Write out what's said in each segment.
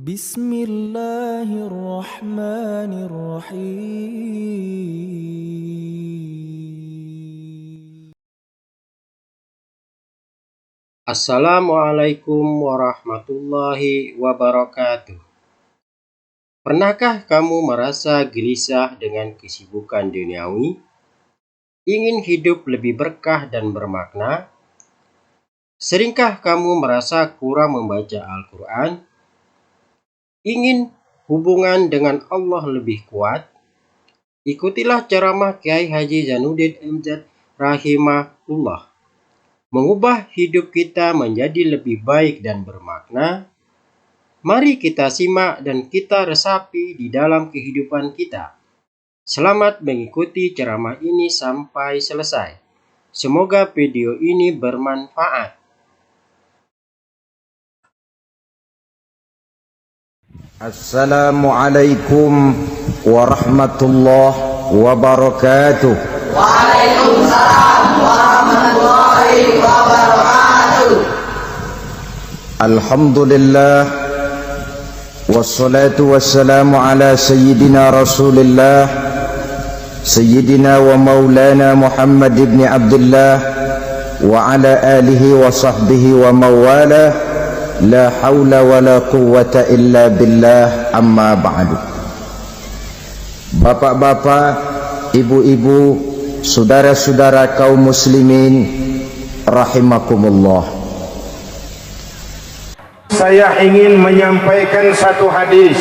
Bismillahirrahmanirrahim. Assalamualaikum warahmatullahi wabarakatuh. Pernahkah kamu merasa gelisah dengan kesibukan duniawi? Ingin hidup lebih berkah dan bermakna? Seringkah kamu merasa kurang membaca Al-Quran? Ingin hubungan dengan Allah lebih kuat? Ikutilah ceramah Kiai Haji Zainuddin MZ rahimahullah. Mengubah hidup kita menjadi lebih baik dan bermakna. Mari kita simak dan kita resapi di dalam kehidupan kita. Selamat mengikuti ceramah ini sampai selesai. Semoga video ini bermanfaat. Assalamualaikum warahmatullahi wabarakatuh. Waalaikumsalam warahmatullahi wabarakatuh. Alhamdulillah wassalatu wassalamu ala sayyidina Rasulillah sayyidina wa maulana Muhammad ibn Abdullah wa ala alihi wa sahbihi wa mawalah. La haula wa la quwwata illa billah, amma ba'du. Bapak-bapak, ibu-ibu, saudara-saudara kaum muslimin rahimakumullah. Saya ingin menyampaikan satu hadis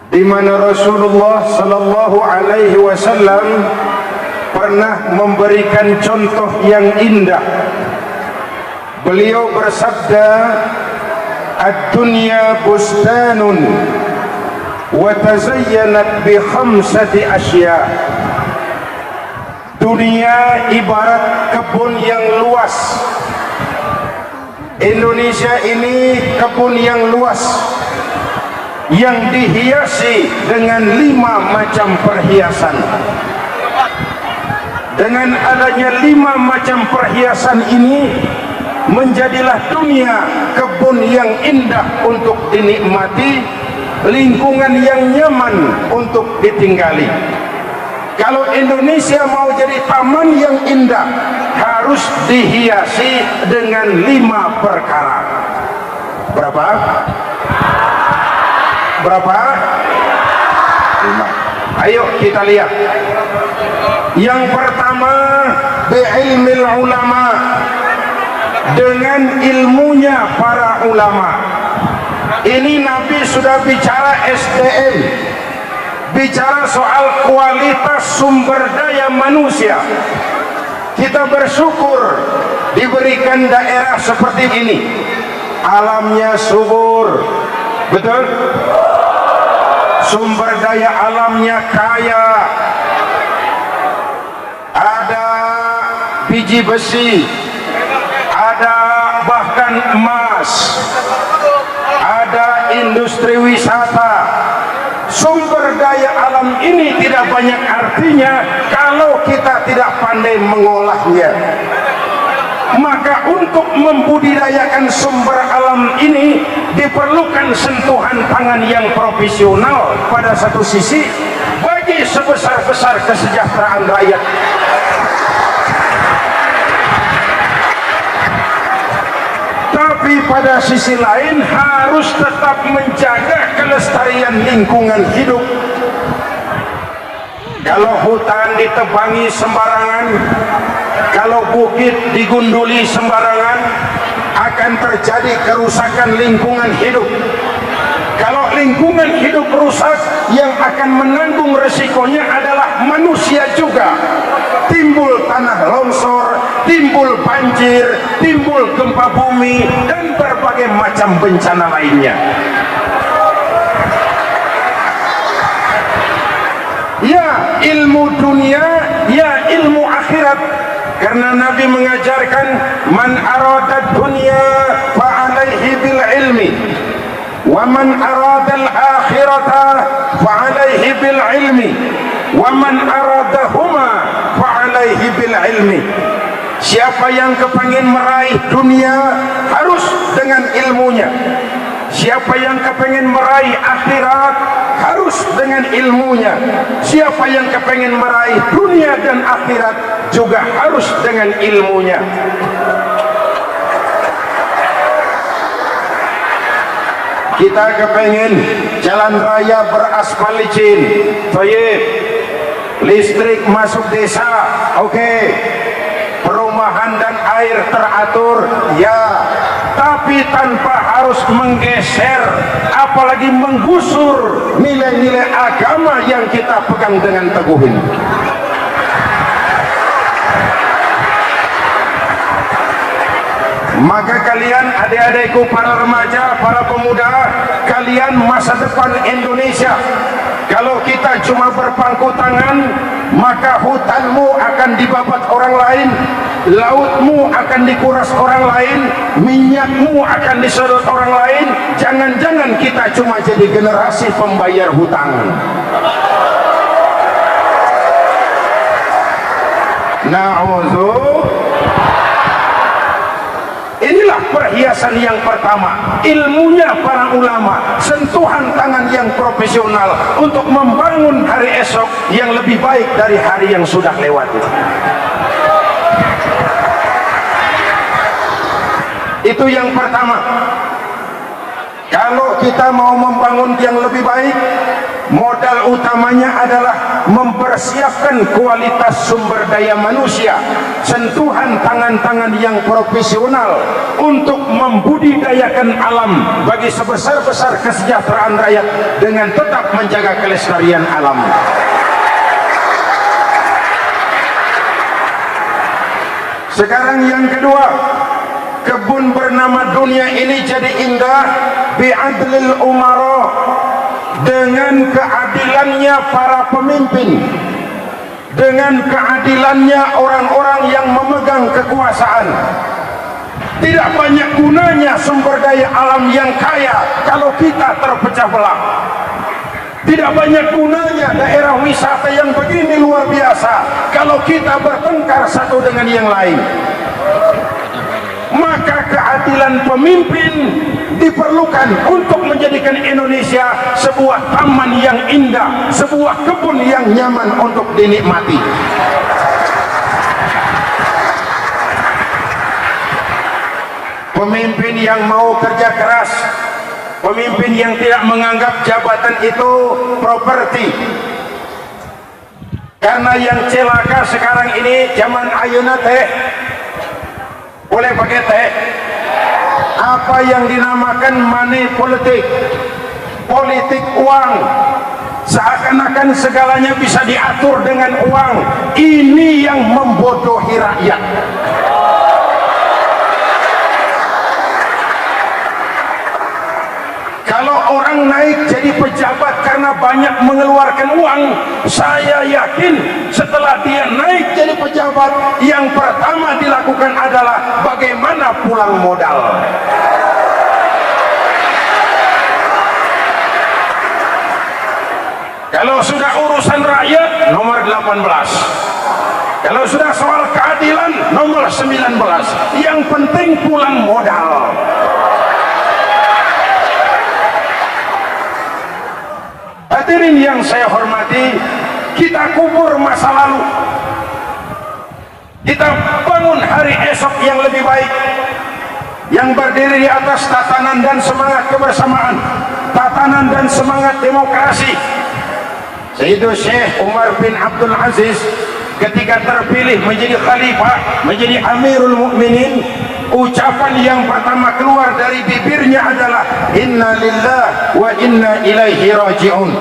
di mana Rasulullah sallallahu alaihi wasallam pernah memberikan contoh yang indah. Beliau bersabda, "Ad-dunya bustanun wa tazayyanat bi khamsati asya." Dunia ibarat kebun yang luas. Indonesia ini kebun yang luas yang dihiasi dengan 5 macam perhiasan. Dengan adanya 5 macam perhiasan ini, menjadilah dunia kebun yang indah untuk dinikmati, lingkungan yang nyaman untuk ditinggali. Kalau Indonesia mau jadi taman yang indah, harus dihiasi dengan 5 perkara. Berapa? Berapa? 5. Ayo kita lihat. Yang pertama, bi'ilmil ulama, dengan ilmunya para ulama. Ini Nabi sudah bicara SDM, bicara soal kualitas sumber daya manusia. Kita bersyukur diberikan daerah seperti ini, alamnya subur, betul? Sumber daya alamnya kaya, ada biji besi, ada bahkan emas, ada industri wisata. Sumber daya alam ini tidak banyak artinya kalau kita tidak pandai mengolahnya. Maka untuk membudidayakan sumber alam ini diperlukan sentuhan tangan yang profesional pada satu sisi, bagi sebesar-besar kesejahteraan rakyat. Tapi pada sisi lain harus tetap menjaga kelestarian lingkungan hidup. Kalau hutan ditebangi sembarangan, kalau bukit digunduli sembarangan, akan terjadi kerusakan lingkungan hidup. Kalau lingkungan hidup rusak, yang akan menanggung resikonya adalah manusia juga. Timbul tanah longsor, timbul banjir, timbul gempa bumi, dan berbagai macam bencana lainnya. Ya ilmu dunia, ya ilmu akhirat. Karena Nabi mengajarkan, man arada dunya fa alaihi bil ilmi, wa man arada al akhirata fa alaihi bil ilmi, wa man aradahuma fa alaihi bil ilmi. Siapa yang kepingin meraih dunia harus dengan ilmunya. Siapa yang kepengen meraih akhirat harus dengan ilmunya. Siapa yang kepengen meraih dunia dan akhirat juga harus dengan ilmunya. Kita kepengen jalan raya beraspal licin, toyib, listrik masuk desa, oke, perumahan dan air teratur, ya, tapi tanpa harus menggeser apalagi menggusur nilai-nilai agama yang kita pegang dengan teguh ini. Maka kalian adik-adikku, para remaja, para pemuda, kalian masa depan Indonesia. Kalau kita cuma berpangku tangan, maka hutanmu akan dibabat orang lain, lautmu akan dikuras orang lain, minyakmu akan disedot orang lain. Jangan-jangan kita cuma jadi generasi pembayar hutang. Na'udzubillah. Inilah perhiasan yang pertama, ilmunya para ulama, sentuhan tangan yang profesional untuk membangun hari esok yang lebih baik dari hari yang sudah lewat. Itu yang pertama. Kalau kita mau membangun yang lebih baik, modal utamanya adalah mempersiapkan kualitas sumber daya manusia, sentuhan tangan-tangan yang profesional untuk membudidayakan alam bagi sebesar-besar kesejahteraan rakyat dengan tetap menjaga kelestarian alam. Sekarang yang kedua, kebun bernama dunia ini jadi indah bi'adlil umara, dengan keadilannya para pemimpin, dengan keadilannya orang-orang yang memegang kekuasaan. Tidak banyak gunanya sumber daya alam yang kaya kalau kita terpecah belah. Tidak banyak gunanya daerah wisata yang begini luar biasa kalau kita bertengkar satu dengan yang lain. Maka keadilan pemimpin diperlukan untuk menjadikan Indonesia sebuah taman yang indah, sebuah kebun yang nyaman untuk dinikmati. Pemimpin yang mau kerja keras, pemimpin yang tidak menganggap jabatan itu properti. Karena yang celaka sekarang ini zaman ayeuna teh, boleh pakai teh, apa yang dinamakan money politik, politik uang, seakan-akan segalanya bisa diatur dengan uang. Ini yang membodohi rakyat. Kalau orang naik jadi pejabat karena banyak mengeluarkan uang, saya yakin setelah dia naik jadi pejabat, yang pertama dilakukan adalah bagaimana pulang modal. Kalau sudah urusan rakyat, nomor 18. Kalau sudah soal keadilan, nomor 19. Yang penting pulang modal. Hadirin yang saya hormati, kita kubur masa lalu, kita bangun hari esok yang lebih baik, yang berdiri di atas tatanan dan semangat kebersamaan, tatanan dan semangat demokrasi. Sayyidina Syekh Umar bin Abdul Aziz ketika terpilih menjadi khalifah, menjadi Amirul Mukminin, ucapan yang pertama keluar dari bibirnya adalah inna lillah wa inna ilaihi raji'un.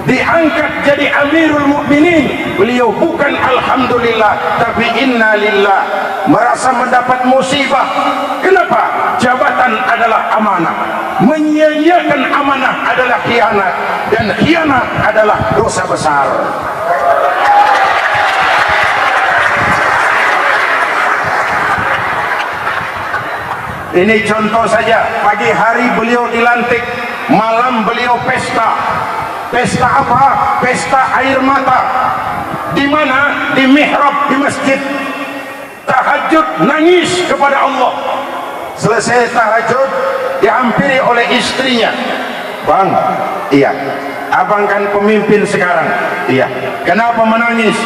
Diangkat jadi Amirul Mukminin, beliau bukan alhamdulillah tapi inna lillah, merasa mendapat musibah. Kenapa? Jabatan adalah amanah, menyia-nyiakan amanah adalah khianat, dan khianat adalah dosa besar. Ini contoh saja, pagi hari beliau dilantik, malam beliau pesta. Pesta apa? Pesta air mata. Di mana? Di mihrab di masjid. Tahajud, nangis kepada Allah. selesai tahajud dihampiri oleh istrinya. Bang, iya, abang kan pemimpin sekarang. Iya. Kenapa menangis?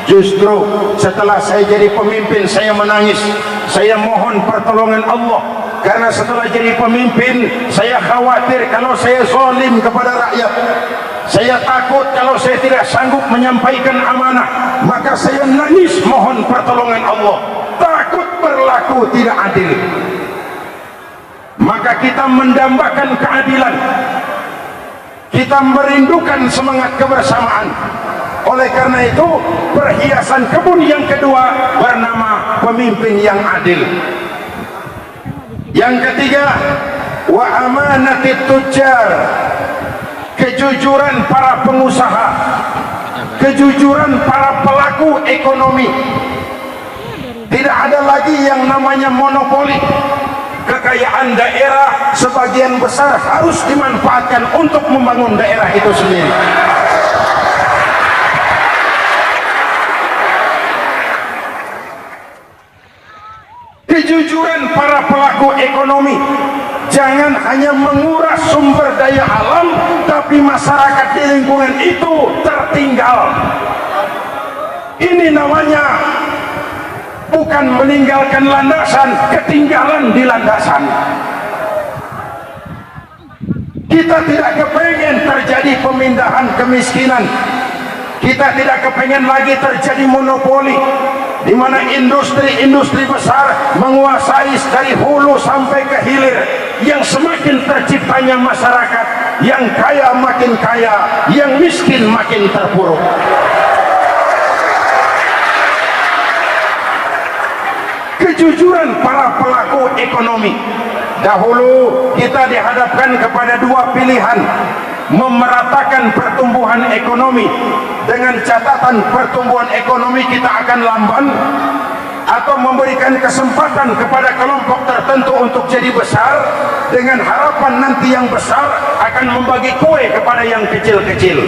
Justru setelah saya jadi pemimpin saya menangis. Saya mohon pertolongan Allah, karena setelah jadi pemimpin saya khawatir kalau saya zalim kepada rakyat. Saya takut kalau saya tidak sanggup menyampaikan amanah, maka saya nangis mohon pertolongan Allah. Takut berlaku tidak adil. Maka kita mendambakan keadilan. Kita merindukan semangat kebersamaan. Oleh karena itu, perhiasan kebun yang kedua bernama pemimpin yang adil. Yang ketiga, wa amanatit tujjar, kejujuran para pengusaha, kejujuran para pelaku ekonomi. Tidak ada lagi yang namanya monopoli. Kekayaan daerah sebagian besar harus dimanfaatkan untuk membangun daerah itu sendiri. Kejujuran para pelaku ekonomi, jangan hanya menguras sumber daya alam, tapi masyarakat di lingkungan itu tertinggal. Ini namanya bukan meninggalkan landasan, ketinggalan di landasan. Kita tidak kepengen terjadi pemindahan kemiskinan. Kita tidak kepengen lagi terjadi monopoli, di mana industri-industri besar menguasai dari hulu sampai ke hilir, yang semakin terciptanya masyarakat, yang kaya makin kaya, yang miskin makin terpuruk. Kejujuran para pelaku ekonomi. Dahulu kita dihadapkan kepada dua pilihan: memeratakan pertumbuhan ekonomi dengan catatan pertumbuhan ekonomi kita akan lamban, atau memberikan kesempatan kepada kelompok tertentu untuk jadi besar dengan harapan nanti yang besar akan membagi kue kepada yang kecil-kecil.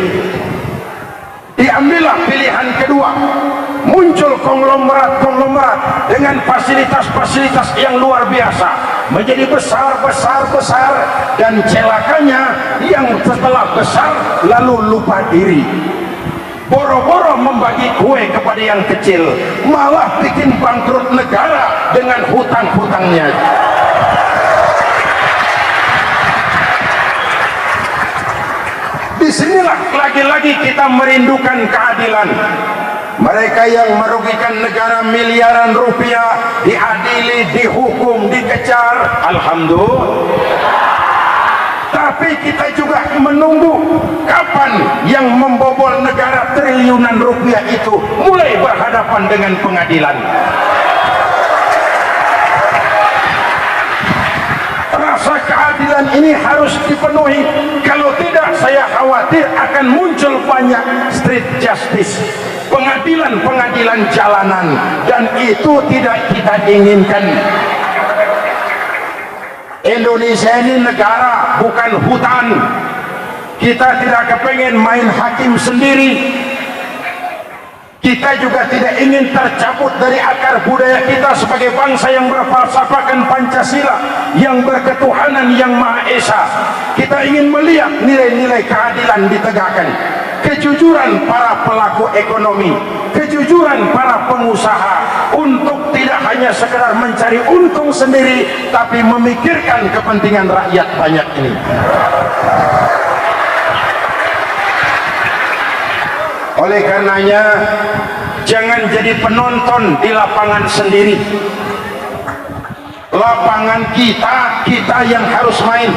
Diambillah pilihan kedua. Muncul konglomerat dengan fasilitas-fasilitas yang luar biasa, menjadi besar, dan celakanya yang setelah besar lalu lupa diri, boro-boro membagi kue kepada yang kecil, malah bikin bangkrut negara dengan hutang-hutangnya. Disinilah lagi-lagi kita merindukan keadilan. Mereka yang merugikan negara miliaran rupiah diadili, dihukum, dikejar, alhamdulillah. Tapi kita juga menunggu kapan yang membobol negara triliunan rupiah itu mulai berhadapan dengan pengadilan. Rasa keadilan ini harus dipenuhi. Kalau tidak, saya khawatir akan muncul banyak street justice, pengadilan-pengadilan jalanan, dan itu tidak kita inginkan. Indonesia ini negara, bukan hutan. Kita tidak kepengen main hakim sendiri. Kita juga tidak ingin tercabut dari akar budaya kita sebagai bangsa yang berfalsafahkan Pancasila, yang berketuhanan yang Maha Esa. Kita ingin melihat nilai-nilai keadilan ditegakkan, kejujuran para pelaku ekonomi, kejujuran para pengusaha untuk tidak hanya sekedar mencari untung sendiri, tapi memikirkan kepentingan rakyat banyak ini. Oleh karenanya, jangan jadi penonton di lapangan sendiri. Lapangan kita, kita yang harus main.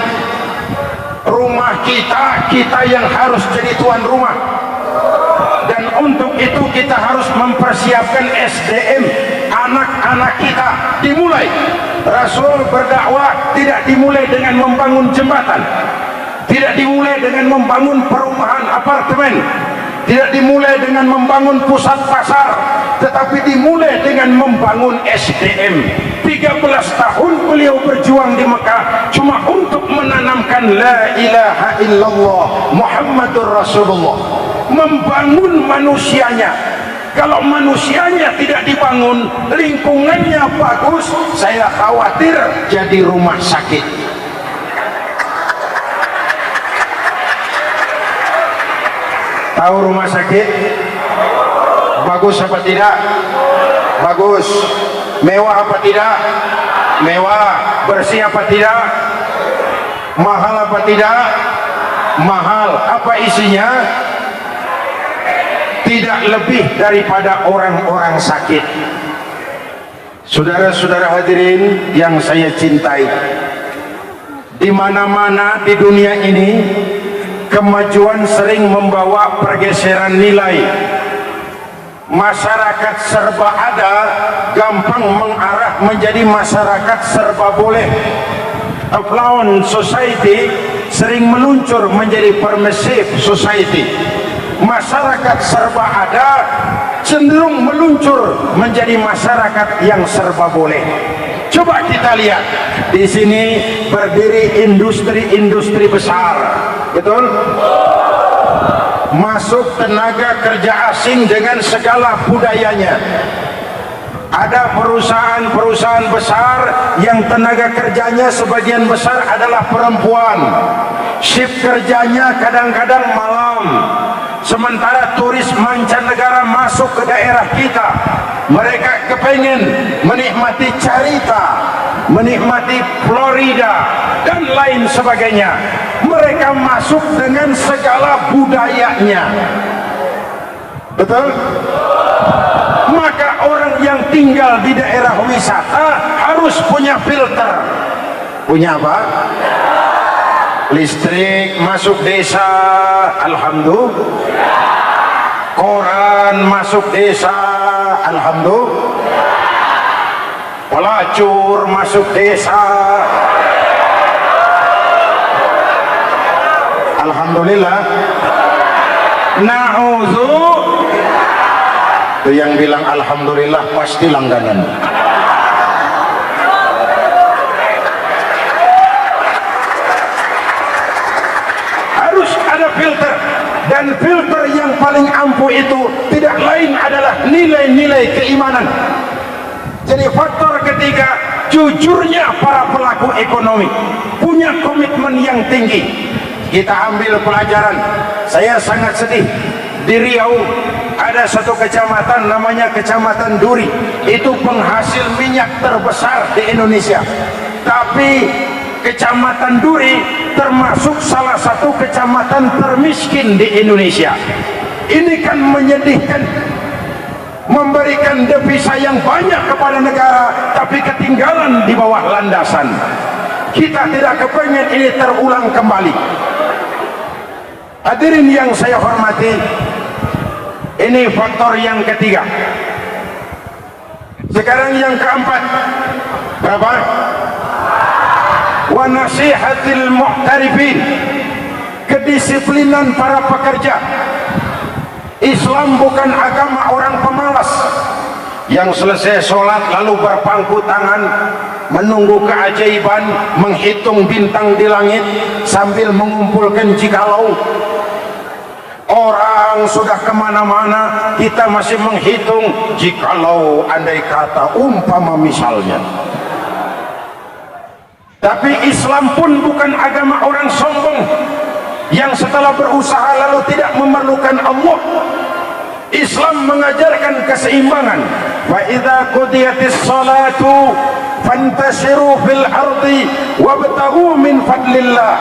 Rumah kita, kita yang harus jadi tuan rumah. Dan untuk itu kita harus mempersiapkan SDM anak-anak kita. Dimulai. Rasul berdakwah tidak dimulai dengan membangun jembatan, tidak dimulai dengan membangun perumahan apartemen, tidak dimulai dengan membangun pusat pasar, tetapi dimulai dengan membangun SDM. 13 tahun beliau berjuang di Mekah cuma untuk menanamkan la ilaha illallah Muhammadur Rasulullah, membangun manusianya. Kalau manusianya tidak dibangun, lingkungannya bagus, saya khawatir jadi rumah sakit. Tahu rumah sakit? Bagus apa tidak? Bagus. Mewah apa tidak? Mewah. Bersih apa tidak? Mahal apa tidak? Mahal. Apa isinya? Tidak lebih daripada orang-orang sakit. Saudara-saudara hadirin yang saya cintai, di mana-mana di dunia ini kemajuan sering membawa pergeseran nilai. Masyarakat serba ada gampang mengarah menjadi masyarakat serba boleh. Affluent society sering meluncur menjadi permissive society. Masyarakat serba ada cenderung meluncur menjadi masyarakat yang serba boleh. Coba kita lihat, di sini berdiri industri-industri besar, betul? Masuk tenaga kerja asing dengan segala budayanya. Ada perusahaan-perusahaan besar yang tenaga kerjanya sebagian besar adalah perempuan. Shift kerjanya kadang-kadang malam. Sementara turis mancanegara masuk ke daerah kita, mereka kepengen menikmati Carita, menikmati Florida dan lain sebagainya. Mereka masuk dengan segala budayanya, betul? Maka orang yang tinggal di daerah wisata harus punya filter. Punya apa? Listrik masuk desa, alhamdulillah. Koran masuk desa, alhamdulillah. Pelacur masuk desa, alhamdulillah. Itu yang bilang alhamdulillah pasti langganan. Harus ada filter, dan filter yang paling ampuh itu tidak lain adalah nilai-nilai keimanan. Jadi faktor ketiga, jujurnya para pelaku ekonomi, punya komitmen yang tinggi. Kita ambil pelajaran. Saya sangat sedih, di Riau ada satu kecamatan namanya Kecamatan Duri. Itu penghasil minyak terbesar di Indonesia. Tapi Kecamatan Duri termasuk salah satu kecamatan termiskin di Indonesia. Ini kan menyedihkan. Memberikan devisa yang banyak kepada negara, tapi ketinggalan di bawah landasan. Kita tidak kepengen ini terulang kembali. Hadirin yang saya hormati, ini faktor yang ketiga. Sekarang yang keempat, berapa? Wa nasihatil muhtarifin, kedisiplinan para pekerja. Islam bukan agama orang pemalas yang selesai sholat lalu berpangku tangan menunggu keajaiban, menghitung bintang di langit sambil mengumpulkan jikalau. Orang sudah kemana-mana, kita masih menghitung jikalau, andai kata, umpama misalnya. Tapi Islam pun bukan agama orang sombong yang setelah berusaha lalu tidak memerlukan Allah. Islam mengajarkan keseimbangan. Wa idza qudiyatis salatu fantashiru fil ardi wabtaghu min fadlillah.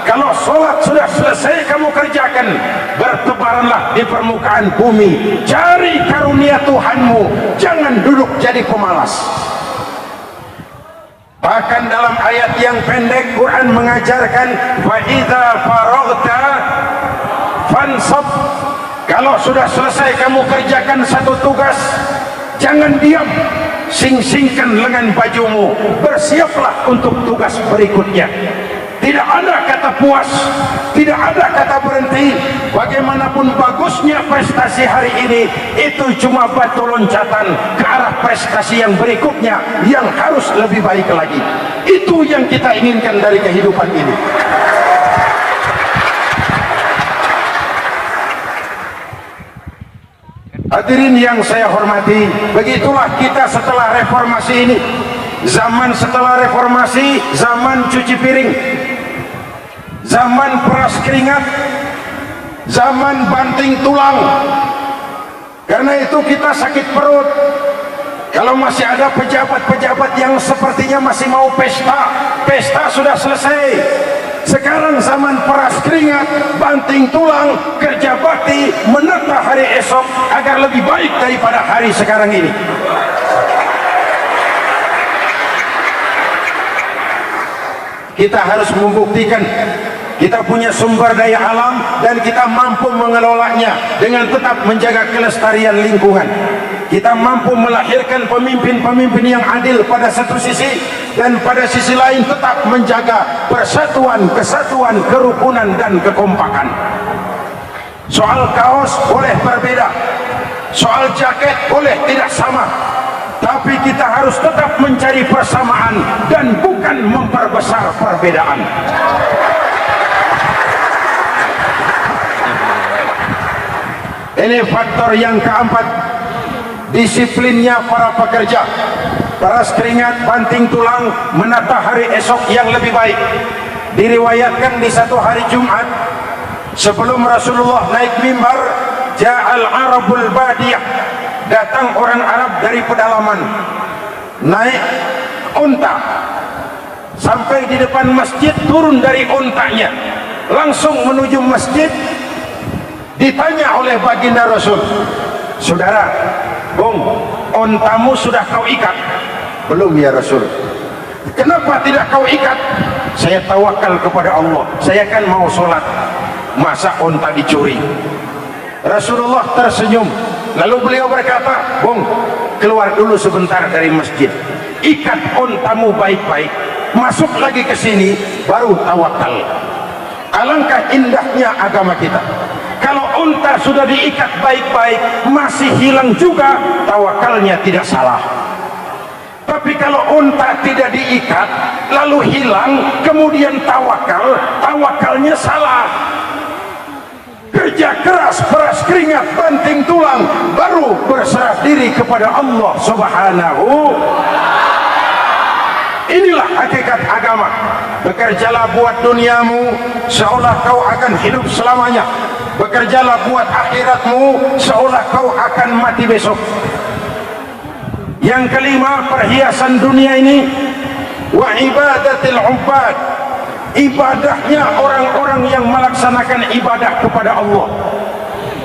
Kalau salat sudah selesai kamu kerjakan, bertebaranlah di permukaan bumi, cari karunia Tuhanmu, jangan duduk jadi pemalas. Bahkan dalam ayat yang pendek Quran mengajarkan fa idza faraghta fansab. Kalau sudah selesai kamu kerjakan satu tugas, jangan diam, sing-singkan lengan bajumu, bersiaplah untuk tugas berikutnya. Tidak ada kata puas, tidak ada kata berhenti. Bagaimanapun bagusnya prestasi hari ini, itu cuma batu loncatan ke arah prestasi yang berikutnya yang harus lebih baik lagi. Itu yang kita inginkan dari kehidupan ini. Hadirin yang saya hormati, begitulah kita setelah reformasi ini. Zaman setelah reformasi, zaman cuci piring, zaman peras keringat, zaman banting tulang. Karena itu kita sakit perut kalau masih ada pejabat-pejabat yang sepertinya masih mau pesta. Pesta sudah selesai. Sekarang zaman peras keringat, banting tulang, kerja bakti, menata hari esok agar lebih baik daripada hari sekarang ini. Kita harus membuktikan kita punya sumber daya alam dan kita mampu mengelolanya dengan tetap menjaga kelestarian lingkungan. Kita mampu melahirkan pemimpin-pemimpin yang adil pada satu sisi, dan pada sisi lain tetap menjaga persatuan, kesatuan, kerukunan dan kekompakan. Soal kaos boleh berbeda, soal jaket boleh tidak sama, tapi kita harus tetap mencari persamaan dan bukan memperbesar perbedaan. Ini faktor yang keempat, disiplinnya para pekerja. Peras keringat, banting tulang, menata hari esok yang lebih baik. Diriwayatkan di satu hari Jumat sebelum Rasulullah naik mimbar, ja'al arabul badiyah, datang orang Arab dari pedalaman, naik unta sampai di depan masjid, turun dari untanya langsung menuju masjid. Ditanya oleh baginda Rasul, saudara, Bung, ontamu sudah kau ikat? Belum ya Rasul. Kenapa tidak kau ikat? Saya tawakal kepada Allah, saya kan mau sholat, masa onta dicuri? Rasulullah tersenyum, lalu beliau berkata, Bung, keluar dulu sebentar dari masjid, ikat ontamu baik-baik, masuk lagi ke sini, baru tawakal. Alangkah indahnya agama kita. Kalau unta sudah diikat baik-baik masih hilang juga, tawakalnya tidak salah. Tapi kalau unta tidak diikat lalu hilang kemudian tawakal, tawakalnya salah. Kerja keras, peras keringat, banting tulang, baru berserah diri kepada Allah Subhanahu. Inilah hakikat agama. Bekerjalah buat duniamu seolah kau akan hidup selamanya. Bekerjalah buat akhiratmu seolah kau akan mati besok. Yang kelima, perhiasan dunia ini wa ibadatil ubbad, ibadahnya orang-orang yang melaksanakan ibadah kepada Allah.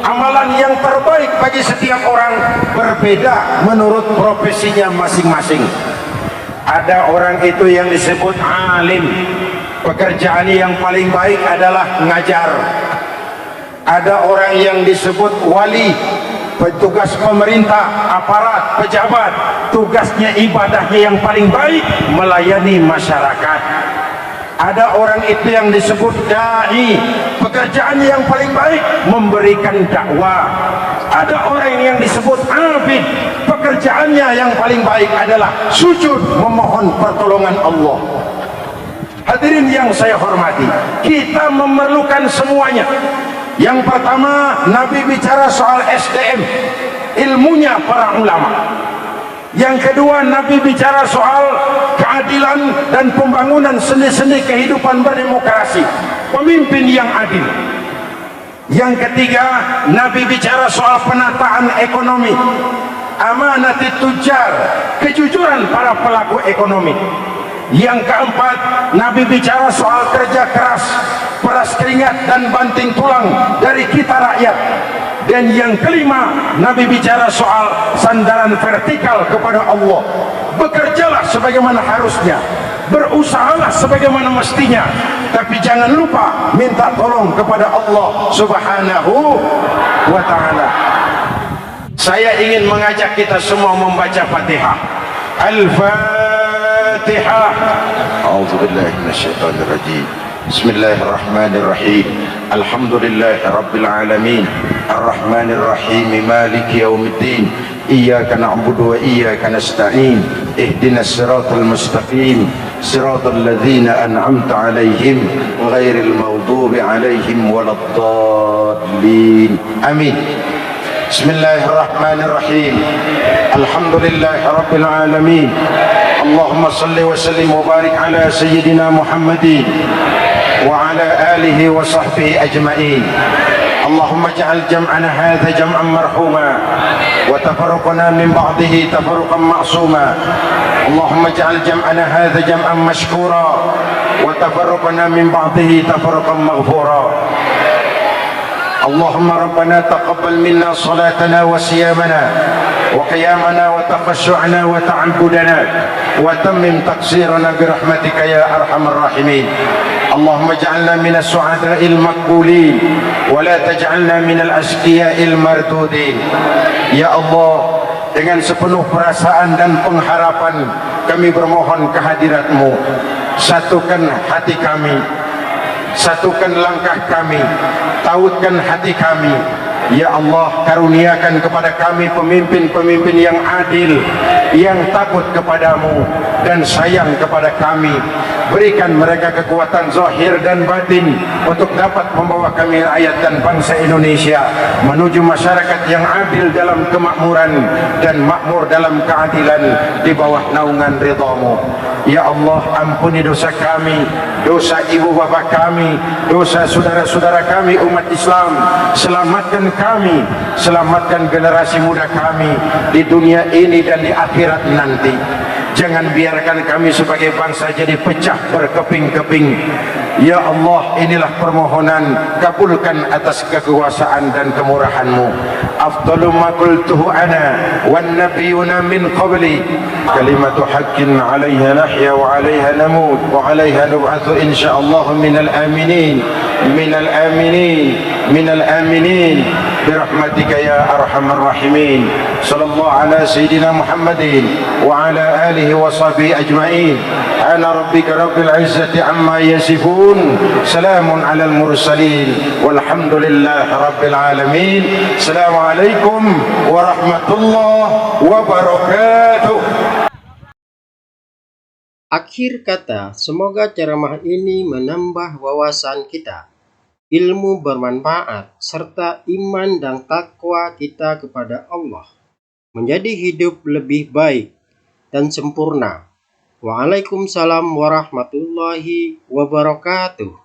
Amalan yang terbaik bagi setiap orang berbeda menurut profesinya masing-masing. Ada orang itu yang disebut alim, pekerjaan yang paling baik adalah ngajar. Ada orang yang disebut wali, petugas pemerintah, aparat, pejabat, tugasnya ibadahnya yang paling baik melayani masyarakat. Ada orang itu yang disebut dai, pekerjaannya yang paling baik memberikan dakwah. Ada orang yang disebut abid, pekerjaannya yang paling baik adalah sujud memohon pertolongan Allah. Hadirin yang saya hormati, kita memerlukan semuanya. Yang pertama, Nabi bicara soal SDM, ilmunya para ulama. Yang kedua, Nabi bicara soal keadilan dan pembangunan sendi-sendi kehidupan berdemokrasi, pemimpin yang adil. Yang ketiga, Nabi bicara soal penataan ekonomi, amanati tujar, kejujuran para pelaku ekonomi. Yang keempat, Nabi bicara soal kerja keras, peras keringat dan banting tulang dari kita rakyat. Dan yang kelima, Nabi bicara soal sandaran vertikal kepada Allah. Bekerjalah sebagaimana harusnya, berusahalah sebagaimana mestinya, tapi jangan lupa minta tolong kepada Allah Subhanahu wa ta'ala. Saya ingin mengajak kita semua membaca Fatihah. Al-Fatihah. A'udzubillahi minasyaitonir rajim. Bismillahirrahmanirrahim. Alhamdulillahi rabbil alamin. Ar-Rahmanir Rahim. Maliki yaumiddin. Iyyaka na'budu wa iyyaka nasta'in. Ihdinas siratal mustaqim. Siratal ladzina an'amta 'alaihim ghairil maghdubi 'alaihim waladdallin. Amin. Bismillahirrahmanirrahim. Alhamdulillahi rabbil alamin. Allahumma salli wa sallim wa barik ala sayyidina Muhammadin wa ala alihi wa sahbihi ajma'in. اللهم اجعل جمعنا هذا جمعا مرحوما وتفرقنا من بعضه تفرقا معصوما. اللهم اجعل جمعنا هذا جمعا مشكورا وتفرقنا من بعضه تفرقا مغفورا. اللهم ربنا تقبل منا صلاتنا وصيامنا وقيامنا وتخشعنا وتعبدنا وتمم تقصيرنا برحمتك يا أرحم الراحمين. اللهم اجعلنا من السعداء المقبولين ولا تجعلنا من الأشقياء المردودين. Ya Allah, dengan sepenuh perasaan dan pengharapan kami bermohon kehadirat-Mu. Satukan hati kami, satukan langkah kami, tautkan hati kami. Ya Allah, karuniakan kepada kami pemimpin-pemimpin yang adil, yang takut kepadamu dan sayang kepada kami. Berikan mereka kekuatan zahir dan batin untuk dapat membawa kami rakyat dan bangsa Indonesia menuju masyarakat yang adil dalam kemakmuran dan makmur dalam keadilan di bawah naungan ridha-Mu. Ya Allah, ampuni dosa kami, dosa ibu bapa kami, dosa saudara-saudara kami umat Islam. Selamatkan kami, selamatkan generasi muda kami di dunia ini dan di akhirat nanti. Jangan biarkan kami sebagai bangsa jadi pecah berkeping-keping. Ya Allah, inilah permohonan, kabulkan atas kekuasaan dan kemurahan-Mu. Afdalu ma qultuhu ana wan nabiyuna min qabli kalimatu haqqin 'alaiha nahya wa 'alaiha namut wa 'alaiha nub'atsu insyaallah minal aminin minal aminin minal aminin birahmatika ya arhamar rahimin. Sallallahu ala sayyidina Muhammadin wa ala alihi wa sahbihi ajma'in. Ana rabbika rabbil izzati amma yasifun. Salamun alal mursalin walhamdulillahi rabbil alamin. Assalamualaikum warahmatullahi wabarakatuh. Akhir kata, semoga ceramah ini menambah wawasan kita, ilmu bermanfaat, serta iman dan takwa kita kepada Allah menjadi hidup lebih baik dan sempurna. Waalaikumsalam warahmatullahi wabarakatuh.